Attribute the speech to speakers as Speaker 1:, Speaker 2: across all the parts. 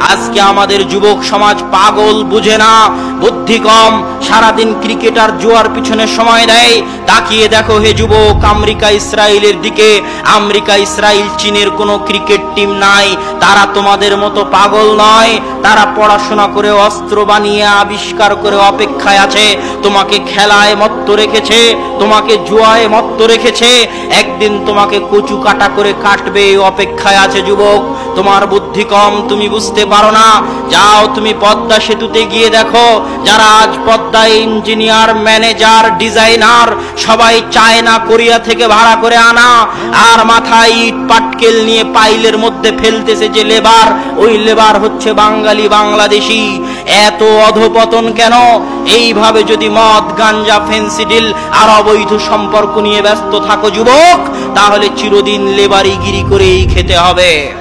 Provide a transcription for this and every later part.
Speaker 1: আজকে আমাদের যুবক সমাজ পাগল, বুঝে না, বুদ্ধি কম, সারাদিন ক্রিকেটার জুয়ার পিছনে সময় দেয়। তাকিয়ে দেখো হে যুবক, আমেরিকা ইসরায়েলের দিকে। আমেরিকা ইসরায়েল চীনের কোনো ক্রিকেট টিম নাই। তারা তোমাদের মতো পাগল নয়। তারা পড়াশোনা করে, অস্ত্র বানিয়ে, আবিষ্কার করে অপেক্ষায় আছে। তোমাকে খেলায় মত্ত রেখেছে, তোমাকে জুয়ায় মত্ত রেখেছে। একদিন তোমাকে কচু কাটা করে কাটবে, অপেক্ষায় আছে যুবক। তোমার বুদ্ধি কম, তুমি বুঝতে পারো না। যাও তুমি পদ্মা সেতুতে গিয়ে দেখো, যারা আজ পদ্মায় ইঞ্জিনিয়ার, ম্যানেজার, ডিজাইনার, সবাই চায়না, কোরিয়া থেকে ভাড়া করে আনা। আর মাথায় ইট পাটকেল নিয়ে পাইলের মধ্যে ফেলতেছে যে লেবার, ওই লেবার হচ্ছে বাঙালি, বাংলাদেশি। এত অধপতন কেন? এইভাবে যদি মদ, গাঞ্জা, ফেন্সিডিল আর অবৈধ সম্পর্ক নিয়ে ব্যস্ত থাকো যুবক, তাহলে চিরদিন লেবারিগিরি করেই খেতে হবে।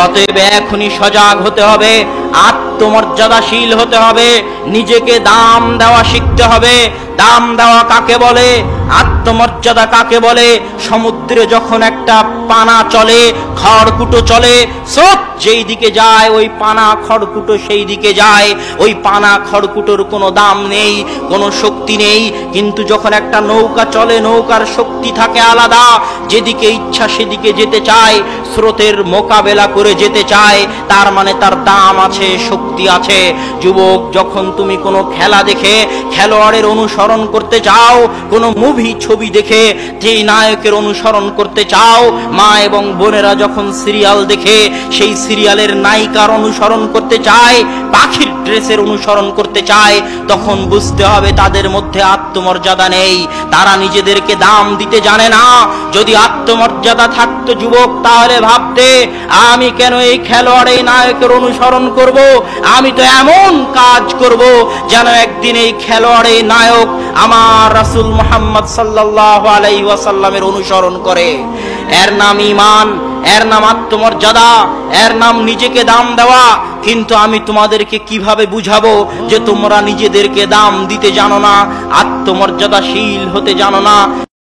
Speaker 1: অতএব এখনই সজাগ হতে হবে, আত্মমর্যাদাশীল হতে হবে, নিজেকে দাম দেওয়া শিখতে হবে। দাম দেওয়া কাকে বলে? আত্মমর্যাদা কাকে বলে? সমুদ্রে যখন একটা পানা চলে, খড়কুটো চলে, স্রোত যেই দিকে যায় ওই পানা খড়কুটো সেই দিকে যায়। ওই পানা খড়কুটোর কোনো দাম নেই, কোনো শক্তি নেই। কিন্তু যখন একটা নৌকা চলে, নৌকার শক্তি থাকে আলাদা, যেদিকে ইচ্ছা সেদিকে যেতে চায়, স্রোতের মোকাবেলা করে যেতে চায়। তার মানে তার দাম আছে, শক্তি আছে। যুবক, যখন তুমি কোনো খেলা দেখে খেলোয়াড়ের অনুসরণ করতে চাও, কোনো মুভি ছবি দেখে যেই নায়কের অনুসরণ করতে চাও, মা এবং বোনেরা যখন সিরিয়াল দেখে সেই সিরিয়ালের নায়িকার অনুসরণ করতে চায়, পাখির ড্রেসের অনুসরণ করতে চায়, তখন বুঝতে হবে তাদের মধ্যে আত্মমর্যাদা নেই। তারা নিজেদেরকে দাম দিতে জানে না। যদি আত্মমর্যাদা থাকতো যুবক, তাহলে ভাবতে, আমি কেন এই খেলোয়াড়, এই নায়কের অনুসরণ করব? আমি তো এমন কাজ করব যেন একদিন এই খেলোয়াড়, এই নায়ক আমার রাসূল মুহাম্মদ সাল্লাল্লাহু আলাইহি ওয়াসাল্লামের অনুসরণ করে। এর নাম ঈমান, এর নাম আত্মমর্যাদা, এর নাম নিজেকে দাম দেওয়া। কিন্তু আমি তোমাদেরকে কিভাবে বুঝাবো যে তোমরা নিজেদেরকে দাম দিতে জানো না, আত্মমর্যাদাশীল হতে জানো না?